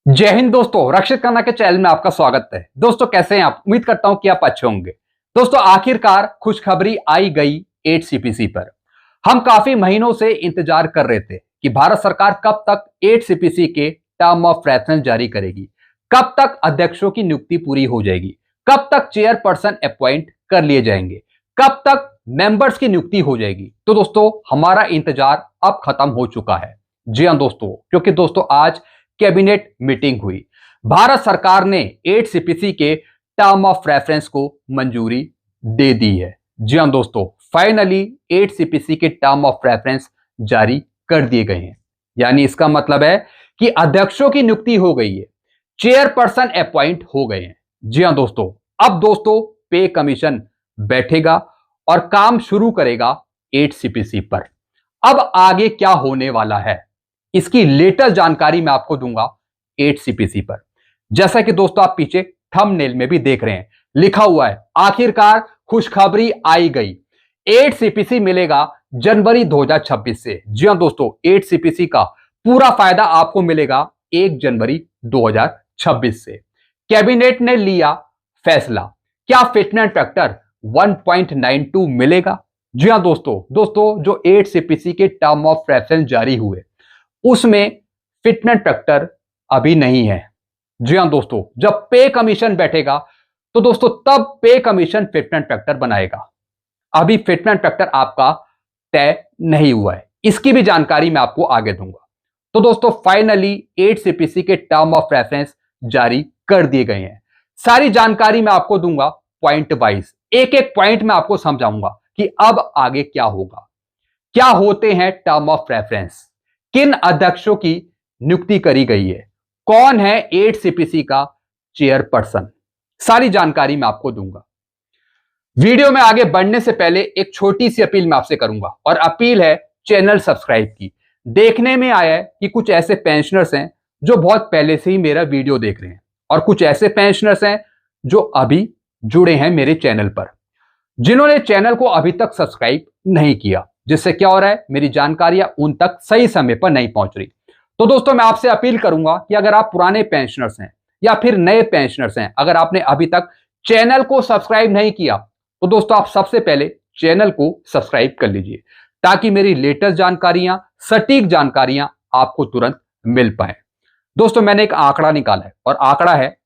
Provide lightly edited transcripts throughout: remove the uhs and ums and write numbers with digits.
जय हिंद दोस्तों, रक्षित खन्ना के चैनल में आपका स्वागत है। दोस्तों कैसे हैं आप? उम्मीद करता हूं कि आप अच्छे होंगे। दोस्तों आखिरकार खुशखबरी आई गई 8 CPC पर। हम काफी महीनों से इंतजार कर रहे थे कि भारत सरकार कब तक 8 CPC के टर्म ऑफ रेफरेंस जारी करेगी, कब तक अध्यक्षों की नियुक्ति पूरी हो जाएगी, कब तक चेयरपर्सन अपॉइंट कर लिए जाएंगे, कब तक मेंबर्स की नियुक्ति हो जाएगी। तो दोस्तों हमारा इंतजार अब खत्म हो चुका है। जी हां दोस्तों, क्योंकि दोस्तों आज कैबिनेट मीटिंग हुई। भारत सरकार ने 8 CPC के टर्म ऑफ रेफरेंस को मंजूरी दे दी है। जी हां दोस्तों, फाइनली 8 CPC के टर्म ऑफ रेफरेंस जारी कर दिए गए हैं। यानी इसका मतलब है कि अध्यक्षों की नियुक्ति हो गई है, चेयरपर्सन अपॉइंट हो गए हैं। जी हां दोस्तों, अब दोस्तों पे कमीशन बैठेगा और काम शुरू करेगा 8 CPC पर। अब आगे क्या होने वाला है, इसकी लेटेस्ट जानकारी मैं आपको दूंगा 8 CPC पर। जैसा कि दोस्तों आप पीछे थंबनेल में भी देख रहे हैं, लिखा हुआ है आखिरकार खुशखबरी आई गई, 8 CPC मिलेगा जनवरी 2026 से। जी हां दोस्तों, 8 CPC का पूरा फायदा आपको मिलेगा 1 जनवरी 2026 से। कैबिनेट ने लिया फैसला, क्या फिटनेस फैक्टर 1.92 मिलेगा? जी हां दोस्तों जो 8 CPC के टर्म ऑफ रेफरेंस जारी हुए उसमें फिटनेस फैक्टर अभी नहीं है। जी हां दोस्तों, जब पे कमीशन बैठेगा तो दोस्तों तब पे कमीशन फिटनेस फैक्टर बनाएगा। अभी फिटनेस फैक्टर आपका तय नहीं हुआ है, इसकी भी जानकारी मैं आपको आगे दूंगा। तो दोस्तों फाइनली 8 CPC के टर्म ऑफ रेफरेंस जारी कर दिए गए हैं। सारी जानकारी मैं आपको दूंगा पॉइंट वाइज, एक एक पॉइंट में आपको समझाऊंगा कि अब आगे क्या होगा, क्या होते हैं टर्म ऑफ रेफरेंस, किन अध्यक्षों की नियुक्ति करी गई है, कौन है 8 CPC का चेयरपर्सन, सारी जानकारी मैं आपको दूंगा। वीडियो में आगे बढ़ने से पहले एक छोटी सी अपील मैं आपसे करूंगा, और अपील है चैनल सब्सक्राइब की। देखने में आया है कि कुछ ऐसे पेंशनर्स हैं जो बहुत पहले से ही मेरा वीडियो देख रहे हैं, और कुछ ऐसे पेंशनर्स हैं जो अभी जुड़े हैं मेरे चैनल पर, जिन्होंने चैनल को अभी तक सब्सक्राइब नहीं किया, जिससे क्या हो रहा है, मेरी जानकारियां उन तक सही समय पर नहीं पहुंच रही। तो दोस्तों मैं आपसे अपील करूंगा कि अगर आप पुराने पेंशनर्स हैं या फिर नए पेंशनर्स हैं, अगर आपने अभी तक चैनल को सब्सक्राइब नहीं किया तो दोस्तों आप सबसे पहले चैनल को सब्सक्राइब कर लीजिए, ताकि मेरी लेटेस्ट जानकारियां, सटीक जानकारियां आपको तुरंत मिल पाए। दोस्तों मैंने एक आंकड़ा निकाला है, और आंकड़ा है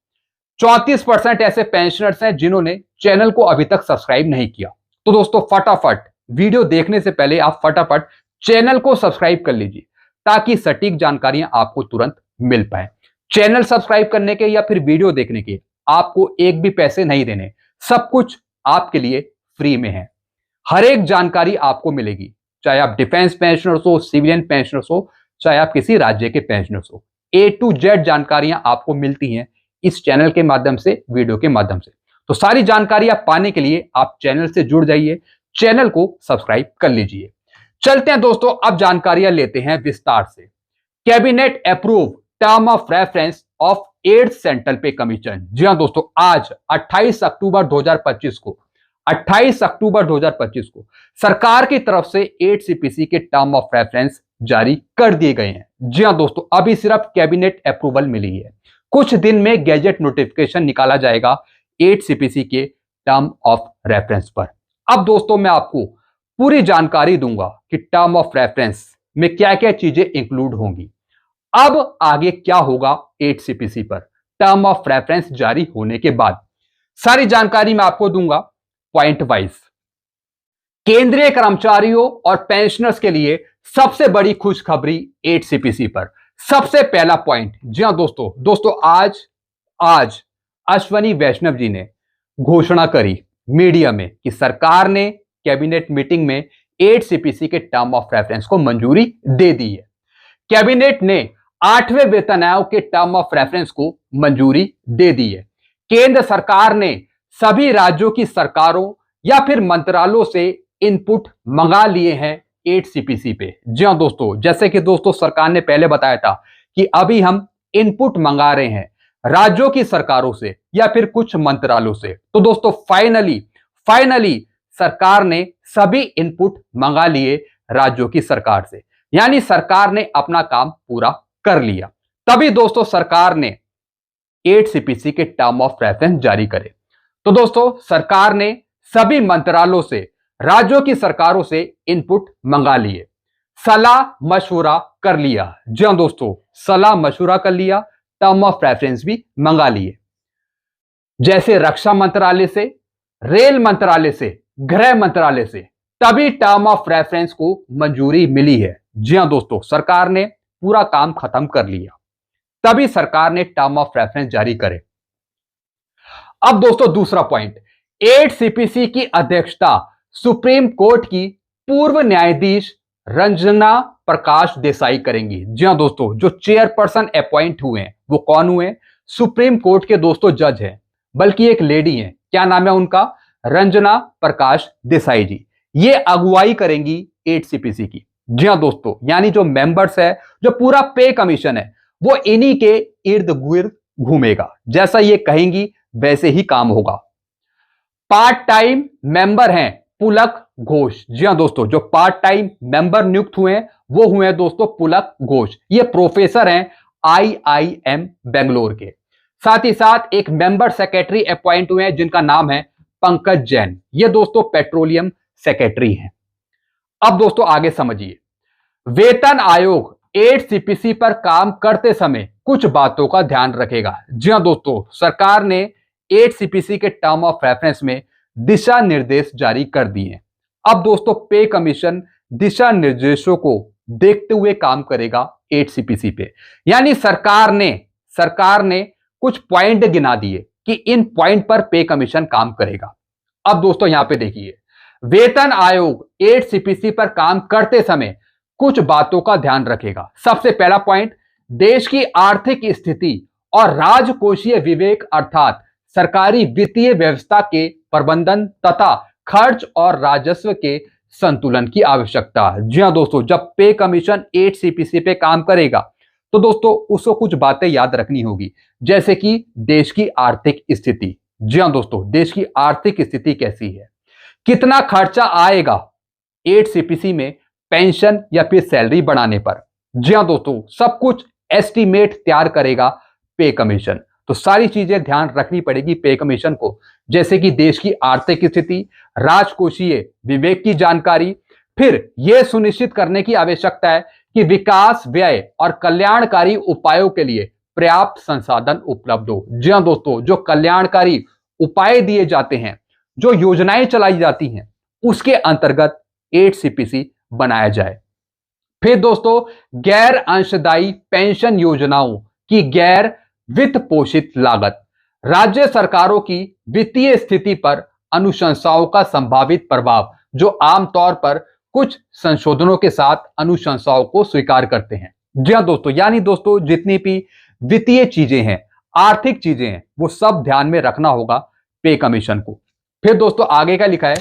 34% ऐसे पेंशनर्स हैं जिन्होंने चैनल को अभी तक सब्सक्राइब नहीं किया। तो दोस्तों फटाफट वीडियो देखने से पहले आप फटाफट चैनल को सब्सक्राइब कर लीजिए, ताकि सटीक जानकारियां आपको तुरंत मिल पाए। चैनल सब्सक्राइब करने के या फिर वीडियो देखने के आपको एक भी पैसे नहीं देने, सब कुछ आपके लिए फ्री में है। हर एक जानकारी आपको मिलेगी, चाहे आप डिफेंस पेंशनर्स हो, सिविलियन पेंशनर्स हो, चाहे आप किसी राज्य के पेंशनर्स हो, A to Z जानकारियां आपको मिलती हैं इस चैनल के माध्यम से, वीडियो के माध्यम से। तो सारी जानकारी आप पाने के लिए आप चैनल से जुड़ जाइए, चैनल को सब्सक्राइब कर लीजिए। चलते हैं दोस्तों, अब जानकारियां लेते हैं विस्तार से। Cabinet approve term of reference of 8 central पे कमीशन। जी हां दोस्तों, आज 28 अक्टूबर 2025 को 28 अक्टूबर 2025 को सरकार की तरफ से 8 CPC के टर्म ऑफ रेफरेंस जारी कर दिए गए हैं। जी हां दोस्तों, अभी सिर्फ कैबिनेट अप्रूवल मिली है, कुछ दिन में गैजेट नोटिफिकेशन निकाला जाएगा 8 CPC के टर्म ऑफ रेफरेंस पर। अब दोस्तों मैं आपको पूरी जानकारी दूंगा कि टर्म ऑफ रेफरेंस में क्या क्या चीजें इंक्लूड होंगी, अब आगे क्या होगा 8 CPC पर टर्म ऑफ रेफरेंस जारी होने के बाद। सारी जानकारी मैं आपको दूंगा पॉइंट वाइज। केंद्रीय कर्मचारियों और पेंशनर्स के लिए सबसे बड़ी खुशखबरी 8 CPC पर। सबसे पहला पॉइंट, जी हां दोस्तों आज अश्वनी वैष्णव जी ने घोषणा करी मीडिया में कि सरकार ने कैबिनेट मीटिंग में 8 CPC के टर्म ऑफ रेफरेंस को मंजूरी दे दी है। कैबिनेट ने 8वें वेतन आयोग के टर्म ऑफ रेफरेंस को मंजूरी दे दी है। केंद्र सरकार ने सभी राज्यों की सरकारों या फिर मंत्रालयों से इनपुट मंगा लिए हैं 8 CPC पे। जी हां दोस्तों, जैसे कि दोस्तों सरकार ने पहले बताया था कि अभी हम इनपुट मंगा रहे हैं राज्यों की सरकारों से या फिर कुछ मंत्रालयों से। तो दोस्तों फाइनली सरकार ने सभी इनपुट मंगा लिए राज्यों की सरकार से, यानी सरकार ने अपना काम पूरा कर लिया। तभी दोस्तों सरकार ने 8 सीपीसी के टर्म ऑफ रेफरेंस जारी करे। तो दोस्तों सरकार ने सभी मंत्रालयों से, राज्यों की सरकारों से इनपुट मंगा लिए, सलाह मशवरा कर लिया। जी हां दोस्तों, सलाह मशवरा कर लिया, टर्म ऑफ रेफरेंस भी मंगा लिए, जैसे रक्षा मंत्रालय से, रेल मंत्रालय से, गृह मंत्रालय से। तभी टर्म ऑफ रेफरेंस को मंजूरी मिली है। जी हां दोस्तों, सरकार ने पूरा काम खत्म कर लिया, तभी सरकार ने टर्म ऑफ रेफरेंस जारी करे। अब दोस्तों दूसरा पॉइंट, 8 सीपीसी की अध्यक्षता सुप्रीम कोर्ट की पूर्व न्यायाधीश रंजना प्रकाश देसाई करेंगी। जी हां दोस्तों, जो चेयरपर्सन अपॉइंट हुए हैं वो कौन हुए? सुप्रीम कोर्ट के दोस्तों जज हैं, बल्कि एक लेडी है। क्या नाम है उनका? रंजना प्रकाश देसाई जी। ये अगुवाई करेंगी 8 सीपीसी की। जी हां दोस्तों, यानी जो मेंबर्स है, जो पूरा पे कमीशन है, वो इन्हीं के इर्द गिर्द घूमेगा। जैसा ये कहेंगी वैसे ही काम होगा। पार्ट टाइम मेंबर हैं पुलक घोष। जी हां दोस्तों, जो पार्ट टाइम मेंबर नियुक्त हुए हैं वो हुए हैं दोस्तों पुलक घोष। ये प्रोफेसर हैं आईआईएम बेंगलोर के। साथ ही साथ एक मेंबर सेक्रेटरी अपॉइंट हुए हैं जिनका नाम है पंकज जैन। ये दोस्तों पेट्रोलियम सेक्रेटरी हैं। अब दोस्तों आगे समझिए, वेतन आयोग 8 सीपीसी पर काम करते समय कुछ बातों का ध्यान रखेगा। जी हां दोस्तों, सरकार ने 8 सीपीसी के टर्म ऑफ रेफरेंस में दिशा निर्देश जारी कर दिए हैं। अब दोस्तों पे कमीशन दिशा निर्देशों को देखते हुए काम करेगा 8 सीपीसी पे। यानी सरकार ने कुछ पॉइंट गिना दिए कि इन पॉइंट पर पे कमीशन काम करेगा। अब दोस्तों यहां पे देखिए, वेतन आयोग 8 सीपीसी पर काम करते समय कुछ बातों का ध्यान रखेगा। सबसे पहला पॉइंट, देश की आर्थिक स्थिति और राजकोषीय विवेक अर्थात सरकारी वित्तीय व्यवस्था के प्रबंधन तथा खर्च और राजस्व के संतुलन की आवश्यकता है। जी हां दोस्तों, जब पे कमीशन 8 सीपीसी पे काम करेगा तो दोस्तों उसको कुछ बातें याद रखनी होगी, जैसे कि देश की आर्थिक स्थिति। जी हां दोस्तों, देश की आर्थिक स्थिति कैसी है, कितना खर्चा आएगा 8 सीपीसी में पेंशन या फिर सैलरी बढ़ाने पर। जी हां दोस्तों, सब कुछ एस्टीमेट तैयार करेगा पे कमीशन। तो सारी चीजें ध्यान रखनी पड़ेगी पे कमीशन को, जैसे कि देश की आर्थिक स्थिति, राजकोषीय विवेक की जानकारी। फिर यह सुनिश्चित करने की आवश्यकता है कि विकास, व्यय और कल्याणकारी उपायों के लिए पर्याप्त संसाधन उपलब्ध हो। जी हां दोस्तों, जो कल्याणकारी उपाय दिए जाते हैं, जो योजनाएं चलाई जाती हैं, उसके अंतर्गत 8 सीपीसी बनाया जाए। फिर दोस्तों, गैर अंशदायी पेंशन योजनाओं की गैर वित्त पोषित लागत, राज्य सरकारों की वित्तीय स्थिति पर अनुशंसाओं का संभावित प्रभाव, जो आमतौर पर कुछ संशोधनों के साथ अनुशंसाओं को स्वीकार करते हैं। जी हां दोस्तों, यानी दोस्तों जितनी भी वित्तीय चीजें हैं, आर्थिक चीजें हैं, वो सब ध्यान में रखना होगा पे कमीशन को। फिर दोस्तों आगे क्या लिखा है,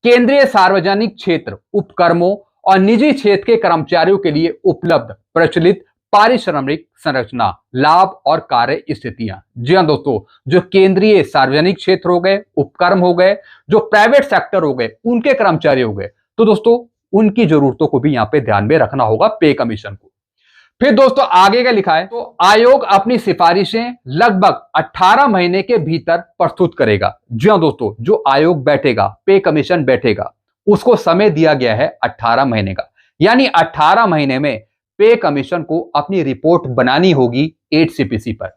केंद्रीय सार्वजनिक क्षेत्र उपक्रमों और निजी क्षेत्र के कर्मचारियों के लिए उपलब्ध प्रचलित पारिश्रमिक संरचना, लाभ और कार्य स्थितियां। जी हां दोस्तों, जो केंद्रीय सार्वजनिक क्षेत्र हो गए, उपक्रम हो गए, जो प्राइवेट सेक्टर हो गए, उनके कर्मचारी हो गए, तो दोस्तों उनकी जरूरतों को भी यहां पे ध्यान में रखना होगा पे कमीशन को। फिर दोस्तों आगे क्या लिखा है, तो आयोग अपनी सिफारिशें लगभग 18 महीने के भीतर प्रस्तुत करेगा। जी हां दोस्तों, जो आयोग बैठेगा, पे कमीशन बैठेगा, उसको समय दिया गया है 18 महीने का। यानी 18 महीने में पे कमीशन को अपनी रिपोर्ट बनानी होगी 8 सीपीसी पर,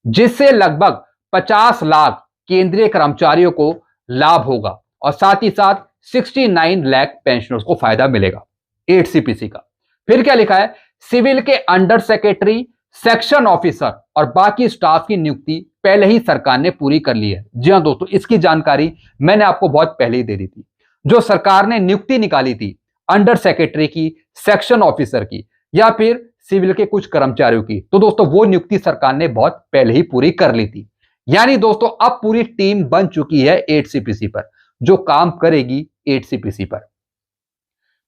जिससे लगभग 50 लाख केंद्रीय कर्मचारियों को लाभ होगा और साथ ही साथ 69 लाख पेंशनर्स को फायदा मिलेगा 8 सीपीसी का। फिर क्या लिखा है, सिविल के अंडर सेक्रेटरी, सेक्शन ऑफिसर और बाकी स्टाफ की नियुक्ति पहले ही सरकार ने पूरी कर ली है। जी हां दोस्तों, इसकी जानकारी मैंने आपको बहुत पहले ही दे दी थी। जो सरकार ने नियुक्ति निकाली थी अंडर सेक्रेटरी की, सेक्शन ऑफिसर की या फिर सिविल के कुछ कर्मचारियों की, तो दोस्तों वो नियुक्ति सरकार ने बहुत पहले ही पूरी कर ली थी। यानी दोस्तों अब पूरी टीम बन चुकी है 8 सीपीसी पर, जो काम करेगी 8 सीपीसी पर।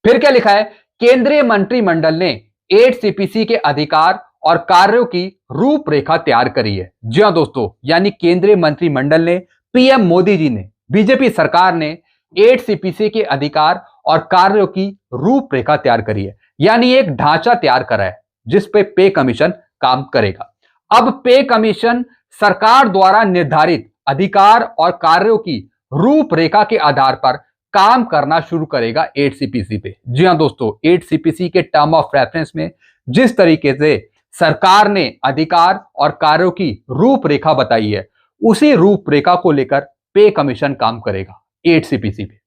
फिर क्या लिखा है, केंद्रीय मंत्रिमंडल ने 8 सीपीसी के अधिकार और कार्यों की रूपरेखा तैयार करी है। जी हां दोस्तों, यानी केंद्रीय मंत्रिमंडल ने, पीएम मोदी जी ने, बीजेपी सरकार ने 8 सीपीसी के अधिकार और कार्यों की रूपरेखा तैयार करी है। यानी एक ढांचा तैयार करा है जिस पे कमीशन काम करेगा। अब पे कमीशन सरकार द्वारा निर्धारित अधिकार और कार्यों की रूपरेखा के आधार पर काम करना शुरू करेगा 8 सीपीसी पे। जी हां दोस्तों, 8 सीपीसी के टर्म ऑफ रेफरेंस में जिस तरीके से सरकार ने अधिकार और कार्यों की रूपरेखा बताई है, उसी रूपरेखा को लेकर पे कमीशन काम करेगा 8 सीपीसी पे।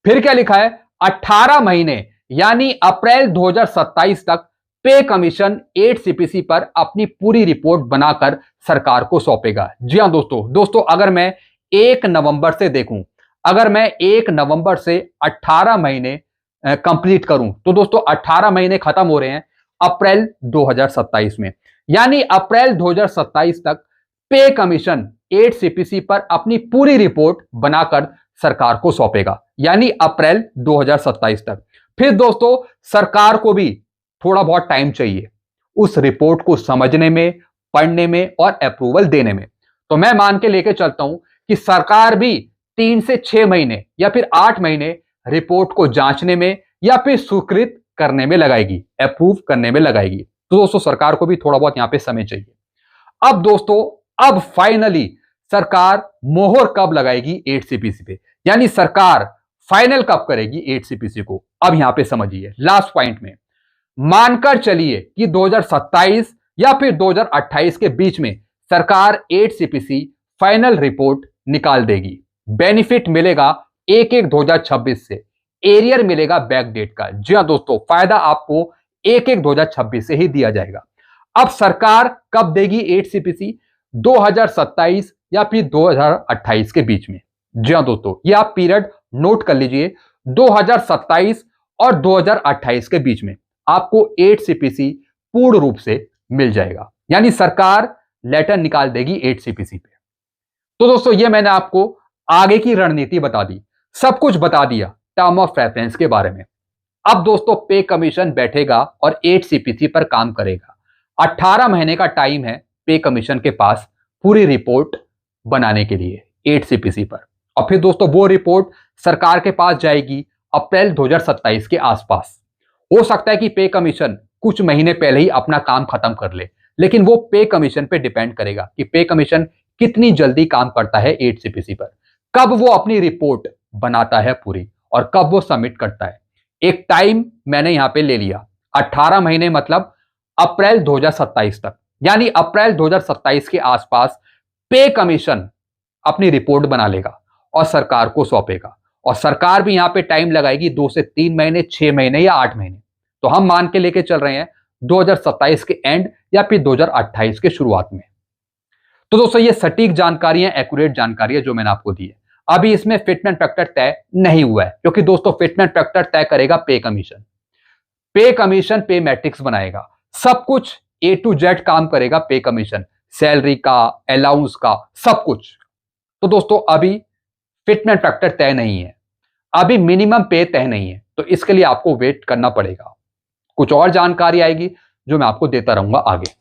फिर क्या लिखा है, 18 महीने यानी अप्रैल 2027 तक पे कमीशन 8 सीपीसी पर अपनी पूरी रिपोर्ट बनाकर सरकार को सौंपेगा। जी हां दोस्तों, अगर मैं 1 नवंबर से देखूं, अगर मैं 1 नवंबर से 18 महीने कंप्लीट करूं, तो दोस्तों 18 महीने खत्म हो रहे हैं अप्रैल 2027 में, यानी अप्रैल 2027 तक पे कमीशन 8 सीपीसी पर अपनी पूरी रिपोर्ट बनाकर सरकार को सौंपेगा, यानी अप्रैल 2027 तक। फिर दोस्तों सरकार को भी थोड़ा बहुत टाइम चाहिए उस रिपोर्ट को समझने में, पढ़ने में और अप्रूवल देने में। तो मैं मान के लेके चलता हूं कि सरकार भी 3 से 6 महीने या फिर 8 महीने रिपोर्ट को जांचने में या फिर स्वीकृत करने में लगाएगी, अप्रूव करने में लगाएगी। तो दोस्तों सरकार को भी थोड़ा बहुत यहां पे समय चाहिए। अब दोस्तों, अब फाइनली सरकार मोहर कब लगाएगी 8 सीपीसी पे, यानी सरकार फाइनल कब करेगी 8 सीपीसी को। अब यहां पे समझिए, लास्ट पॉइंट में मानकर चलिए कि 2027 या फिर 2028 के बीच में सरकार 8 सीपीसी फाइनल रिपोर्ट निकाल देगी। बेनिफिट मिलेगा 1/1/2026 से, एरियर मिलेगा बैक डेट का। जी हां दोस्तों, फायदा आपको 1/1/2026 से ही दिया जाएगा। अब सरकार कब देगी 8 सीपीसी, 2027 या फिर 2028 के बीच में। जी हां दोस्तों, ये आप पीरियड नोट कर लीजिए, 2027 और 2028 के बीच में आपको 8 सीपीसी पूर्ण रूप से मिल जाएगा, यानी सरकार लेटर निकाल देगी 8 सीपीसी पे। तो दोस्तों ये मैंने आपको आगे की रणनीति बता दी, सब कुछ बता दिया टर्म ऑफ रेफरेंस के बारे में। अब दोस्तों पे कमीशन बैठेगा और 8 सीपीसी पर काम करेगा। 18 महीने का टाइम है पे कमीशन के पास पूरी रिपोर्ट बनाने के लिए 8 सीपीसी पर। और फिर दोस्तों वो रिपोर्ट सरकार के पास जाएगी अप्रैल 2027 के आसपास। हो सकता है कि पे कमीशन कुछ महीने पहले ही अपना काम खत्म कर ले, लेकिन वो पे कमीशन पे डिपेंड करेगा कि पे कमीशन कितनी जल्दी काम करता है 8 सीपीसी पर, कब वो अपनी रिपोर्ट बनाता है पूरी और कब वो सबमिट करता है। एक टाइम मैंने यहां पे ले लिया, 18 महीने मतलब अप्रैल 2027 तक, यानी अप्रैल 2027 के आसपास पे कमीशन अपनी रिपोर्ट बना लेगा और सरकार को सौंपेगा। और सरकार भी यहां पे टाइम लगाएगी 2 से 3 महीने, 6 महीने या 8 महीने। तो हम मान के लेके चल रहे हैं 2027 के एंड या फिर 2028 के शुरुआत में। तो दोस्तों ये सटीक जानकारी है, एक्यूरेट जानकारी है जो मैंने आपको दी है। अभी इसमें फिटमेंट फैक्टर तय नहीं हुआ है, क्योंकि दोस्तों फिटमेंट फैक्टर तय करेगा पे कमीशन। पे कमीशन पे मैट्रिक्स बनाएगा, सब कुछ A to Z काम करेगा पे कमीशन, सैलरी का, अलाउंस का, सब कुछ। तो दोस्तों अभी फिटमेंट फैक्टर तय नहीं है, अभी मिनिमम पे तय नहीं है, तो इसके लिए आपको वेट करना पड़ेगा। कुछ और जानकारी आएगी जो मैं आपको देता रहूंगा आगे।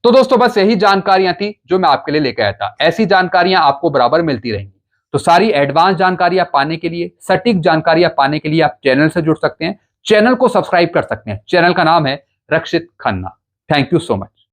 तो दोस्तों बस यही जानकारियां थी जो मैं आपके लिए लेकर आया था। ऐसी जानकारियां आपको बराबर मिलती रहेंगी। तो सारी एडवांस जानकारियां पाने के लिए, सटीक जानकारियां पाने के लिए आप चैनल से जुड़ सकते हैं, चैनल को सब्सक्राइब कर सकते हैं। चैनल का नाम है Rakshit Khanna. Thank you so much.